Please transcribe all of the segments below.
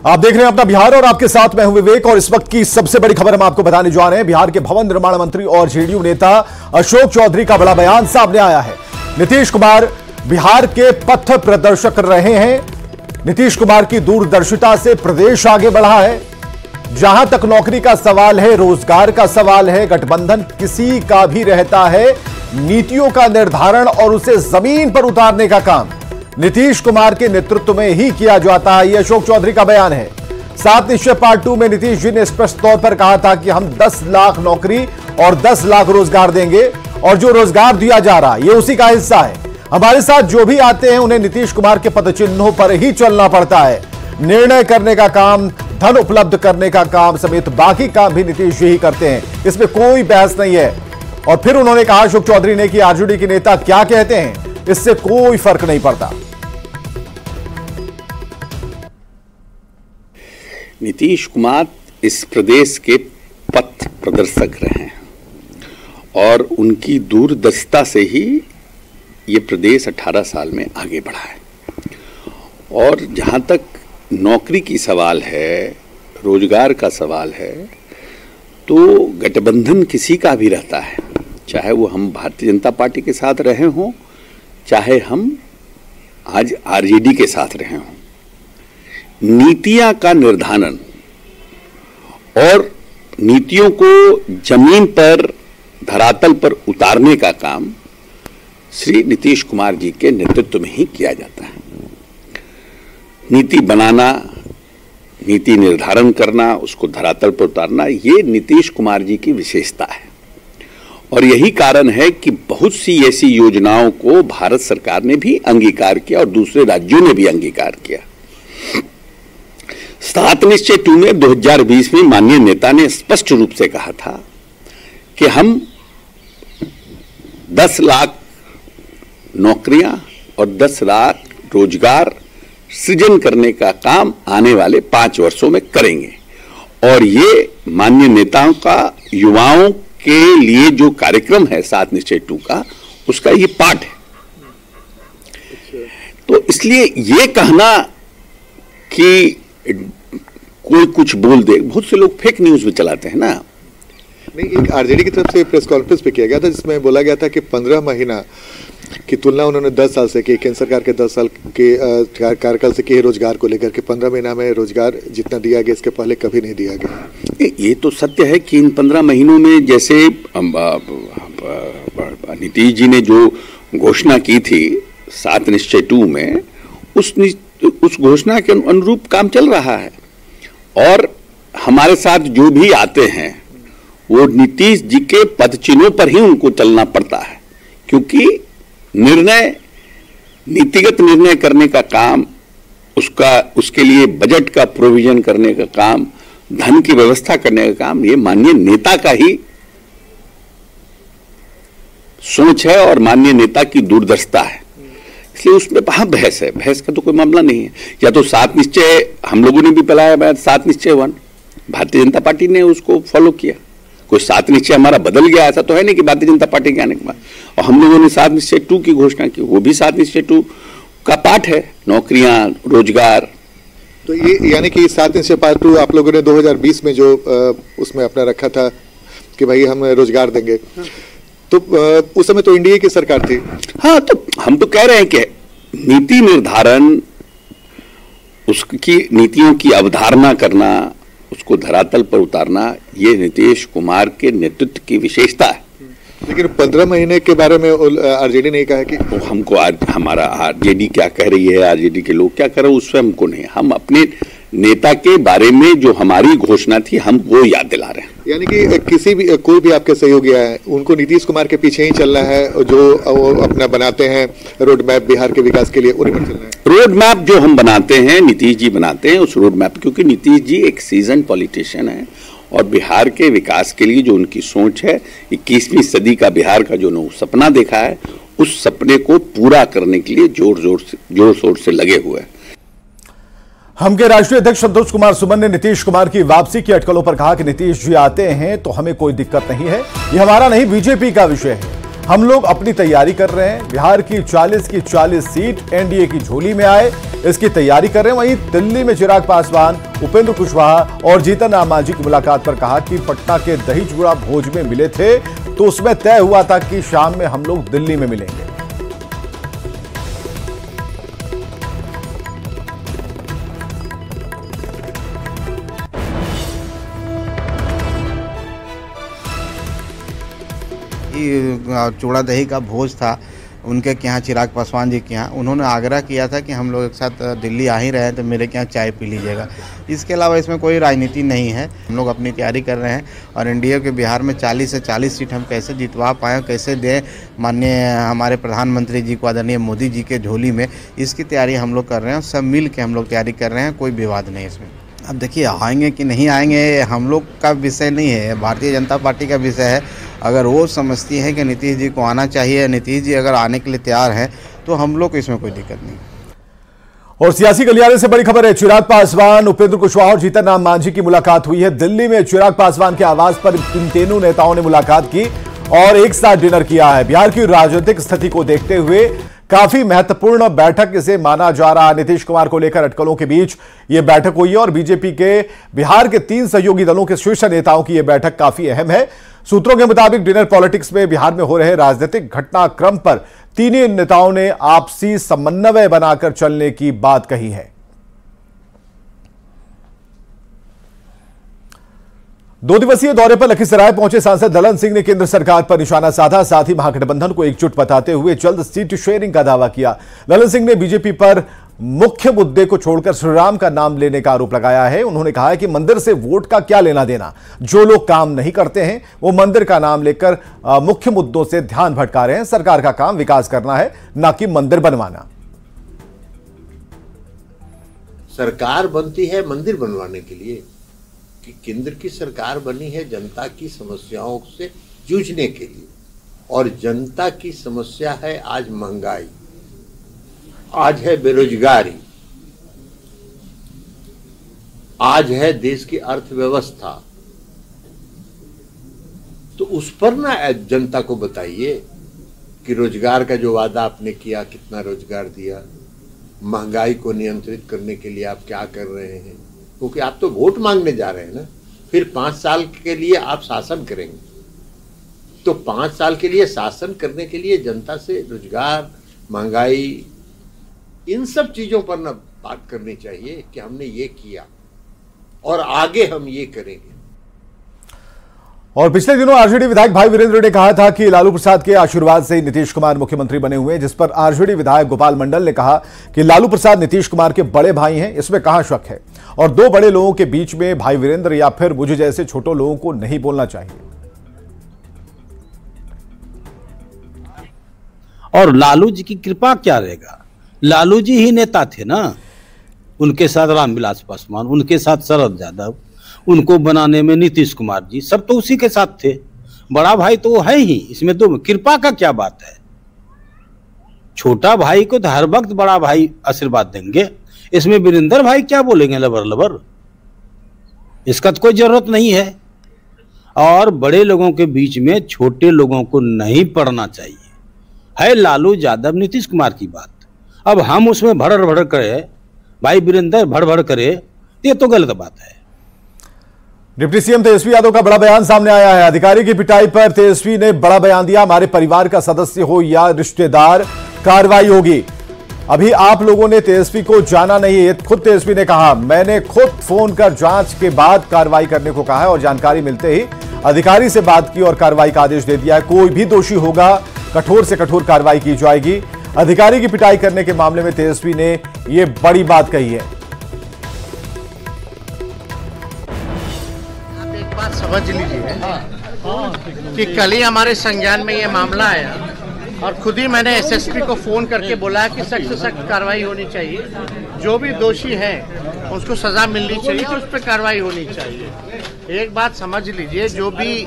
आप देख रहे हैं अपना बिहार और आपके साथ मैं हूं विवेक। और इस वक्त की सबसे बड़ी खबर हम आपको बताने जा रहे हैं। बिहार के भवन निर्माण मंत्री और जेडीयू नेता अशोक चौधरी का बड़ा बयान सामने आया है। नीतीश कुमार बिहार के पथ प्रदर्शक रहे हैं। नीतीश कुमार की दूरदर्शिता से प्रदेश आगे बढ़ा है। जहां तक नौकरी का सवाल है, रोजगार का सवाल है, गठबंधन किसी का भी रहता है, नीतियों का निर्धारण और उसे जमीन पर उतारने का काम नीतीश कुमार के नेतृत्व में ही किया जाता है। यह अशोक चौधरी का बयान है। 7 निश्चय पार्ट 2 में नीतीश जी ने स्पष्ट तौर पर कहा था कि हम 10 लाख नौकरी और 10 लाख रोजगार देंगे, और जो रोजगार दिया जा रहा है यह उसी का हिस्सा है। हमारे साथ जो भी आते हैं उन्हें नीतीश कुमार के पदचिन्हों पर ही चलना पड़ता है। निर्णय करने का काम, धन उपलब्ध करने का काम समेत बाकी काम भी नीतीश जी ही करते हैं, इसमें कोई बहस नहीं है। और फिर उन्होंने कहा अशोक चौधरी ने कि आरजेडी के नेता क्या कहते हैं इससे कोई फर्क नहीं पड़ता। नीतीश कुमार इस प्रदेश के पथ प्रदर्शक रहे हैं और उनकी दूरदर्शिता से ही ये प्रदेश 18 साल में आगे बढ़ा है। और जहाँ तक नौकरी की सवाल है, रोजगार का सवाल है, तो गठबंधन किसी का भी रहता है, चाहे वो हम भारतीय जनता पार्टी के साथ रहे हों, चाहे हम आज आरजेडी के साथ रहे हों। नीतियां का निर्धारण और नीतियों को जमीन पर, धरातल पर उतारने का काम श्री नीतीश कुमार जी के नेतृत्व में ही किया जाता है। नीति बनाना, नीति निर्धारण करना, उसको धरातल पर उतारना, ये नीतीश कुमार जी की विशेषता है। और यही कारण है कि बहुत सी ऐसी योजनाओं को भारत सरकार ने भी अंगीकार किया और दूसरे राज्यों ने भी अंगीकार किया। 7 निश्चय 2 में 2020 में माननीय नेता ने स्पष्ट रूप से कहा था कि हम 10 लाख नौकरियां और 10 लाख रोजगार सृजन करने का काम आने वाले 5 वर्षों में करेंगे। और ये माननीय नेताओं का युवाओं के लिए जो कार्यक्रम है 7 निश्चय 2 का, उसका ये पार्ट है। तो इसलिए ये कहना कि कोई कुछ बोल दे, बहुत से लोग फेक न्यूज में चलाते हैं ना। नहीं, एक आरजेडी की तरफ से प्रेस कॉन्फ्रेंस पे किया गया था जिसमें बोला गया था कि 15 महीना की तुलना उन्होंने 10 साल से की, केंद्र सरकार के 10 साल के कार्यकाल से की रोजगार को लेकर के। 15 महीना में रोजगार जितना दिया गया इसके पहले कभी नहीं दिया गया। ये तो सत्य है कि इन 15 महीनों में जैसे नीतीश जी ने जो घोषणा की थी 7 निश्चय 2 में, उस घोषणा के अनुरूप काम चल रहा है। और हमारे साथ जो भी आते हैं वो नीतीश जी के पदचिन्हों पर ही उनको चलना पड़ता है, क्योंकि निर्णय, नीतिगत निर्णय करने का काम, उसके लिए बजट का प्रोविजन करने का काम, धन की व्यवस्था करने का काम, ये माननीय नेता का ही सोच है और माननीय नेता की दूरदर्शिता है। इसलिए उसमें बहस है, बहस का तो कोई मामला नहीं है। या तो 7 निश्चय हम लोगों ने भी फैलाया, 7 निश्चय 1 भारतीय जनता पार्टी ने उसको फॉलो किया। कोई 7 निश्चय हमारा बदल गया ऐसा तो है नहीं कि भारतीय जनता पार्टी के आने के बाद। और हम लोगों ने 7 निश्चय 2 की घोषणा की, वो भी 7 निश्चय 2 का पार्ट है, नौकरियां, रोजगार। तो ये यानी कि 7 निश्चय पार्ट 2 आप लोगों ने 2020 में जो उसमें अपना रखा था कि भाई हम रोजगार देंगे, तो उस समय तो एनडीए की सरकार थी। हाँ, तो हम तो कह रहे हैं कि नीति निर्धारण, उसकी नीतियों की अवधारणा करना, उसको धरातल पर उतारना, ये नीतीश कुमार के नेतृत्व की विशेषता है। लेकिन 15 महीने के बारे में आरजेडी ने कहा कि तो हमको हमारा आरजेडी क्या कह रही है, आरजेडी के लोग क्या कर रहे हैं, उससे हमको नहीं। हम अपने नेता के बारे में जो हमारी घोषणा थी हम वो याद दिला रहे हैं। यानी कि कोई भी आपके सहयोगी है उनको नीतीश कुमार के पीछे ही चलना है, जो अपना बनाते हैं रोड मैप बिहार के विकास के लिए, उन्हीं पर चलना है। रोड मैप जो हम बनाते हैं, नीतीश जी बनाते हैं उस रोड मैप, क्योंकि नीतीश जी एक सीजन पॉलिटिशियन है और बिहार के विकास के लिए जो उनकी सोच है, 21वीं सदी का बिहार का जो सपना देखा है, उस सपने को पूरा करने के लिए जोर शोर से लगे हुए हैं। हम के राष्ट्रीय अध्यक्ष संतोष कुमार सुमन ने नीतीश कुमार की वापसी की अटकलों पर कहा कि नीतीश जी आते हैं तो हमें कोई दिक्कत नहीं है, ये हमारा नहीं बीजेपी का विषय है। हम लोग अपनी तैयारी कर रहे हैं। बिहार की 40 की 40 सीट एनडीए की झोली में आए, इसकी तैयारी कर रहे हैं। वहीं दिल्ली में चिराग पासवान, उपेंद्र कुशवाहा और जीतन राम मांझी की मुलाकात पर कहा कि पटना के दही चूड़ा भोज में मिले थे तो उसमें तय हुआ था कि शाम में हम लोग दिल्ली में मिलेंगे। चूड़ा दही का भोज था उनके यहाँ, चिराग पासवान जी के यहाँ। उन्होंने आग्रह किया था कि हम लोग एक साथ दिल्ली आ ही रहे हैं तो मेरे के यहाँ चाय पी लीजिएगा। इसके अलावा इसमें कोई राजनीति नहीं है। हम लोग अपनी तैयारी कर रहे हैं और एनडीए के बिहार में 40 से 40 सीट हम कैसे जितवा पाएँ, कैसे दें माननीय हमारे प्रधानमंत्री जी को, आदरणीय मोदी जी के झोली में, इसकी तैयारी हम लोग कर रहे हैं। सब मिल के हम लोग तैयारी कर रहे हैं, कोई विवाद नहीं इसमें। अब देखिए, आएंगे कि नहीं आएंगे हम लोग का विषय नहीं है, भारतीय जनता पार्टी का विषय है। अगर वो समझती है कि नीतीश जी को आना चाहिए, नीतीश जी अगर आने के लिए तैयार हैं तो हम लोग को इसमें कोई दिक्कत नहीं। और सियासी गलियारे से बड़ी खबर है, चिराग पासवान, उपेंद्र कुशवाहा और जीतन राम मांझी की मुलाकात हुई है। दिल्ली में चिराग पासवान के आवास पर इन तीनों नेताओं ने मुलाकात की और एक साथ डिनर किया है। बिहार की राजनीतिक स्थिति को देखते हुए काफी महत्वपूर्ण बैठक इसे माना जा रहा है। नीतीश कुमार को लेकर अटकलों के बीच यह बैठक हुई है और बीजेपी के बिहार के 3 सहयोगी दलों के शीर्ष नेताओं की यह बैठक काफी अहम है। सूत्रों के मुताबिक डिनर पॉलिटिक्स में बिहार में हो रहे राजनीतिक घटनाक्रम पर तीनों नेताओं ने आपसी समन्वय बनाकर चलने की बात कही है। 2 दिवसीय दौरे पर लखीसराय पहुंचे सांसद ललन सिंह ने केंद्र सरकार पर निशाना साधा, साथ ही महागठबंधन को एकजुट बताते हुए जल्द सीट शेयरिंग का दावा किया। ललन सिंह ने बीजेपी पर मुख्य मुद्दे को छोड़कर श्रीराम का नाम लेने का आरोप लगाया है। उन्होंने कहा है कि मंदिर से वोट का क्या लेना देना, जो लोग काम नहीं करते हैं वो मंदिर का नाम लेकर मुख्य मुद्दों से ध्यान भटका रहे हैं। सरकार का काम विकास करना है, ना कि मंदिर बनवाना। सरकार बनती है मंदिर बनवाने के लिए कि केंद्र की सरकार बनी है जनता की समस्याओं से जूझने के लिए, और जनता की समस्या है आज महंगाई, आज है बेरोजगारी, आज है देश की अर्थव्यवस्था। तो उस पर ना जनता को बताइए कि रोजगार का जो वादा आपने किया कितना रोजगार दिया, महंगाई को नियंत्रित करने के लिए आप क्या कर रहे हैं, क्योंकि आप तो वोट मांगने जा रहे हैं ना। फिर 5 साल के लिए आप शासन करेंगे, तो 5 साल के लिए शासन करने के लिए जनता से रोजगार, महंगाई, इन सब चीजों पर ना बात करनी चाहिए कि हमने ये किया और आगे हम ये करेंगे। और पिछले दिनों आरजेडी विधायक भाई वीरेंद्र ने कहा था कि लालू प्रसाद के आशीर्वाद से नीतीश कुमार मुख्यमंत्री बने हुए हैं, जिस पर आरजेडी विधायक गोपाल मंडल ने कहा कि लालू प्रसाद नीतीश कुमार के बड़े भाई हैं, इसमें कहां शक है। और 2 बड़े लोगों के बीच में भाई वीरेंद्र या फिर मुझे जैसे छोटे लोगों को नहीं बोलना चाहिए। और लालू जी की कृपा क्या रहेगा, लालू जी ही नेता थे ना, उनके साथ रामविलास पासवान, उनके साथ शरद यादव, उनको बनाने में नीतीश कुमार जी, सब तो उसी के साथ थे। बड़ा भाई तो वो है ही, इसमें तो कृपा का क्या बात है। छोटा भाई को तो हर वक्त बड़ा भाई आशीर्वाद देंगे, इसमें वीरेंद्र भाई क्या बोलेंगे लबर लबर, इसका तो कोई जरूरत नहीं है। और बड़े लोगों के बीच में छोटे लोगों को नहीं पड़ना चाहिए। है लालू यादव नीतीश कुमार की बात, अब हम उसमें भड़ड़ भड़ड़ करे, भाई वीरेंद्र भड़बड़ करे, ये तो गलत बात है। डिप्टी सीएम तेजस्वी यादव का बड़ा बयान सामने आया है। अधिकारी की पिटाई पर तेजस्वी ने बड़ा बयान दिया, हमारे परिवार का सदस्य हो या रिश्तेदार, कार्रवाई होगी। अभी आप लोगों ने तेजस्वी को जाना नहीं है, खुद तेजस्वी ने कहा, मैंने खुद फोन कर जांच के बाद कार्रवाई करने को कहा है और जानकारी मिलते ही अधिकारी से बात की और कार्रवाई का आदेश दे दिया है। कोई भी दोषी होगा कठोर से कठोर कार्रवाई की जाएगी। अधिकारी की पिटाई करने के मामले में तेजस्वी ने यह बड़ी बात कही है। आप एक बात समझ लीजिए कि कल ही हमारे संज्ञान में यह मामला आया और खुद ही मैंने एसएसपी को फोन करके बोला कि सख्त से सख्त कार्रवाई होनी चाहिए, जो भी दोषी है उसको सजा मिलनी चाहिए और उस पर कार्रवाई होनी चाहिए। एक बात समझ लीजिए, जो भी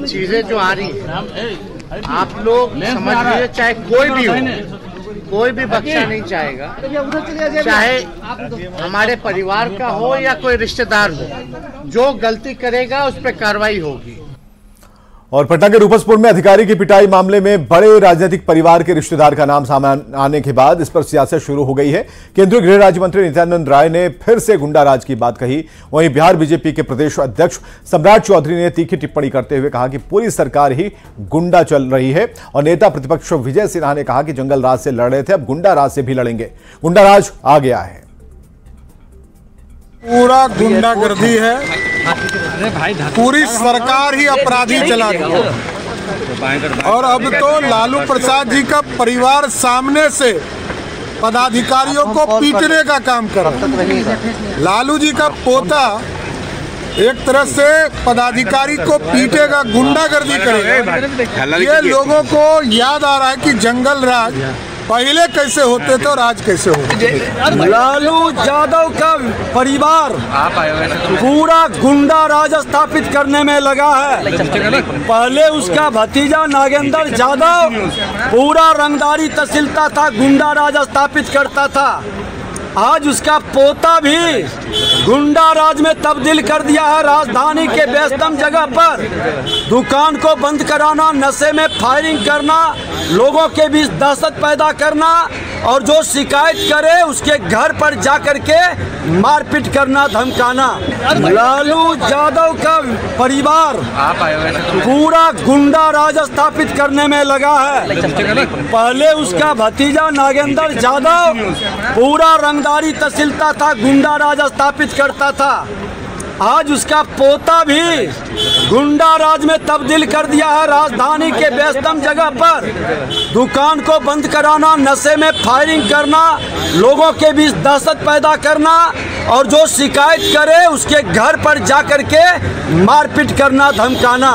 चीजें जो आ रही है आप लोग समझ लीजिए, चाहे कोई भी हो, कोई भी बख्शा नहीं चाहेगा, चाहे हमारे परिवार का हो या कोई रिश्तेदार हो, जो गलती करेगा उस पर कार्रवाई होगी। और पटना के रूपसपुर में अधिकारी की पिटाई मामले में बड़े राजनीतिक परिवार के रिश्तेदार का नाम सामने आने के बाद इस पर सियासत शुरू हो गई है। केंद्रीय गृह राज्य मंत्री नित्यानंद राय ने फिर से गुंडाराज की बात कही। वहीं बिहार बीजेपी के प्रदेश अध्यक्ष सम्राट चौधरी ने तीखी टिप्पणी करते हुए कहा कि पूरी सरकार ही गुंडा चल रही है। और नेता प्रतिपक्ष विजय सिन्हा ने कहा कि जंगल राज से लड़ रहे थे, अब गुंडाराज से भी लड़ेंगे। गुंडाराज आ गया है, पूरा गुंडागर्दी है, पूरी सरकार ही अपराधी चला रही है। और अब तो लालू प्रसाद जी का परिवार सामने से पदाधिकारियों को पीटने का काम कर रहा है। लालू जी का पोता एक तरह से पदाधिकारी को पीटेगा, गुंडागर्दी करेगा। ये लोगों को याद आ रहा है कि जंगल राज पहले कैसे होते थे और आज कैसे होते। लालू यादव का परिवार पूरा गुंडा राज स्थापित करने में लगा है। पहले उसका भतीजा नागेंद्र यादव पूरा रंगदारी तहसीलता था, गुंडा राज स्थापित करता था। आज उसका पोता भी गुंडा राज में तब्दील कर दिया है। राजधानी के व्यस्तम जगह पर दुकान को बंद कराना, नशे में फायरिंग करना, लोगों के बीच दहशत पैदा करना और जो शिकायत करे उसके घर पर जाकर के मारपीट करना, धमकाना। लालू यादव का परिवार पूरा गुंडा राज स्थापित करने में लगा है। पहले उसका भतीजा नागेंद्र यादव पूरा रंगदारी तहसीलता था, गुंडा राज स्थापित करता था। आज उसका पोता भी गुंडा राज में तब्दील कर दिया है। राजधानी के व्यस्तम जगह पर दुकान को बंद कराना, नशे में फायरिंग करना, लोगों के बीच दहशत पैदा करना और जो शिकायत करे उसके घर पर जाकर के मारपीट करना, धमकाना।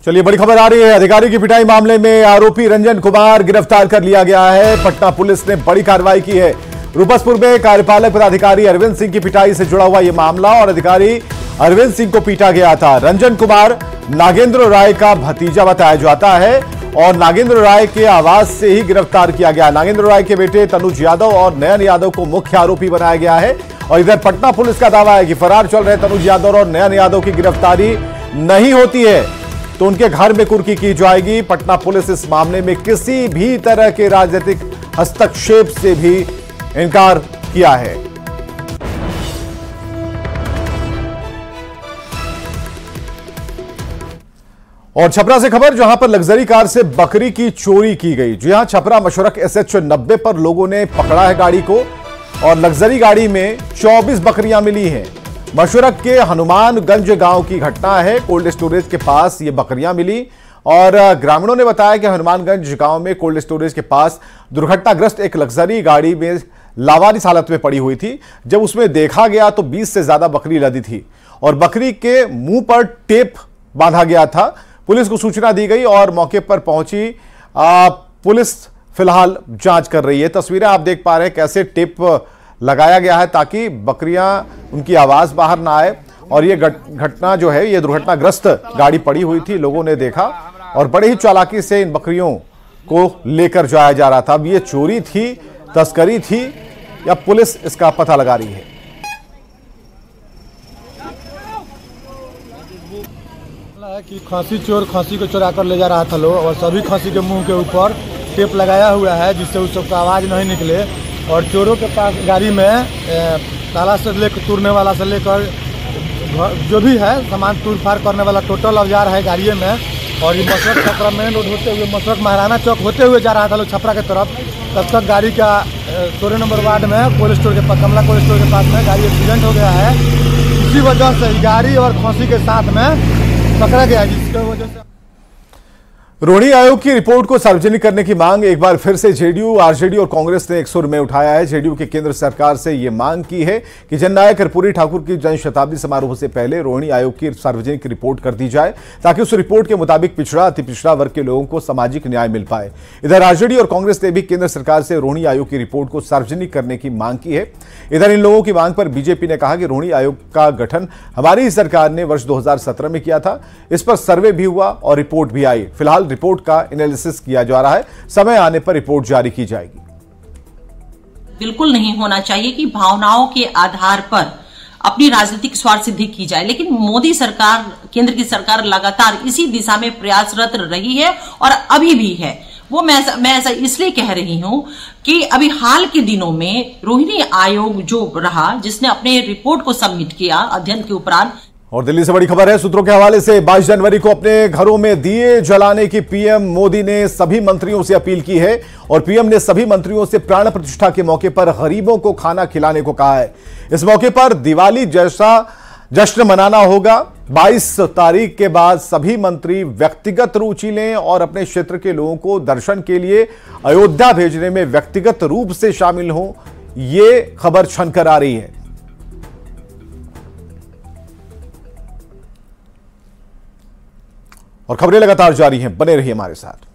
चलिए, बड़ी खबर आ रही है। अधिकारी की पिटाई मामले में आरोपी रंजन कुमार गिरफ्तार कर लिया गया है। पटना पुलिस ने बड़ी कार्रवाई की है। रूपसपुर में कार्यपालक पदाधिकारी अरविंद सिंह की पिटाई से जुड़ा हुआ यह मामला और अधिकारी अरविंद सिंह को पीटा गया था। रंजन कुमार नागेंद्र राय का भतीजा बताया जाता है और नागेंद्र राय के आवास से ही गिरफ्तार किया गया। नागेंद्र राय के बेटे तनुज यादव और नयन यादव को मुख्य आरोपी बनाया गया है। और इधर पटना पुलिस का दावा है कि फरार चल रहे तनुज यादव और नयन यादव की गिरफ्तारी नहीं होती है तो उनके घर में कुर्की की जाएगी। पटना पुलिस इस मामले में किसी भी तरह के राजनीतिक हस्तक्षेप से भी इनकार किया है। और छपरा से खबर, जहां पर लग्जरी कार से बकरी की चोरी की गई। जी हां, छपरा मशरक SH 90 पर लोगों ने पकड़ा है गाड़ी को और लग्जरी गाड़ी में 24 बकरियां मिली हैं। मशरक के हनुमानगंज गांव की घटना है। कोल्ड स्टोरेज के पास ये बकरियां मिली और ग्रामीणों ने बताया कि हनुमानगंज गांव में कोल्ड स्टोरेज के पास दुर्घटनाग्रस्त एक लग्जरी गाड़ी में लावारिस हालत में पड़ी हुई थी। जब उसमें देखा गया तो 20 से ज्यादा बकरी लदी थी और बकरी के मुंह पर टेप बांधा गया था। पुलिस को सूचना दी गई और मौके पर पहुंची पुलिस फिलहाल जांच कर रही है। तस्वीरें आप देख पा रहे हैं कैसे टेप लगाया गया है ताकि बकरियां, उनकी आवाज बाहर ना आए। और ये घटना जो है, ये दुर्घटनाग्रस्त गाड़ी पड़ी हुई थी, लोगों ने देखा और बड़े ही चालाकी से इन बकरियों को लेकर जाया जा रहा था। अब ये चोरी थी, तस्करी थी या पुलिस इसका पता लगा रही है। कि खांसी चोर खांसी को चुरा कर ले जा रहा था लोग और सभी खांसी के मुंह के ऊपर टेप लगाया हुआ है जिससे उस सबका आवाज़ नहीं निकले। और चोरों के पास गाड़ी में ताला से लेकर तोड़ने वाला से लेकर जो भी है सामान तोड़ फाड़ करने वाला टोटल औजार है गाड़ी में। और ये मशरक छपरा मेन रोड होते हुए मशरक महाराणा चौक होते हुए जा रहा था लोग छपरा की तरफ। तब तक गाड़ी का 16 नंबर वार्ड में कोल्ड स्टोर के पास, कमला कोल्ड स्टोर के पास में गाड़ी एक्सीडेंट हो गया है। इसी वजह से गाड़ी और खांसी के साथ में पकड़ा गया, जिसकी वजह से रोहिणी आयोग की रिपोर्ट को सार्वजनिक करने की मांग एक बार फिर से जेडीयू, आरजेडी और कांग्रेस ने एक सुर में उठाया है। जेडीयू की केंद्र सरकार से यह मांग की है कि जननायक कर्पूरी ठाकुर की जनशताब्दी समारोह से पहले रोहिणी आयोग की सार्वजनिक रिपोर्ट कर दी जाए ताकि उस रिपोर्ट के मुताबिक पिछड़ा, अति पिछड़ा वर्ग के लोगों को सामाजिक न्याय मिल पाए। इधर आरजेडी और कांग्रेस ने भी केंद्र सरकार से रोहिणी आयोग की रिपोर्ट को सार्वजनिक करने की मांग की है। इधर इन लोगों की मांग पर बीजेपी ने कहा कि रोहिणी आयोग का गठन हमारी ही सरकार ने वर्ष 2017 में किया था। इस पर सर्वे भी हुआ और रिपोर्ट भी आई। फिलहाल रिपोर्ट का एनालिसिस किया जा रहा है, समय आने पर रिपोर्ट जारी की जाएगी। बिल्कुल नहीं होना चाहिए कि भावनाओं के आधार पर अपनी राजनीतिक स्वार्थ सिद्धि की जाए। लेकिन मोदी सरकार, केंद्र की सरकार लगातार इसी दिशा में प्रयासरत रही है और अभी भी है। वो मैं ऐसा इसलिए कह रही हूं कि अभी हाल के दिनों में रोहिणी आयोग जो रहा, जिसने अपने रिपोर्ट को सबमिट किया अध्ययन के उपरांत। और दिल्ली से बड़ी खबर है, सूत्रों के हवाले से 22 जनवरी को अपने घरों में दिए जलाने की पीएम मोदी ने सभी मंत्रियों से अपील की है और पीएम ने सभी मंत्रियों से प्राण प्रतिष्ठा के मौके पर गरीबों को खाना खिलाने को कहा है। इस मौके पर दिवाली जैसा जश्न मनाना होगा। 22 तारीख के बाद सभी मंत्री व्यक्तिगत रुचि लें और अपने क्षेत्र के लोगों को दर्शन के लिए अयोध्या भेजने में व्यक्तिगत रूप से शामिल हों। ये खबर छनकर आ रही है। और खबरें लगातार जारी हैं, बने रहिए हमारे साथ।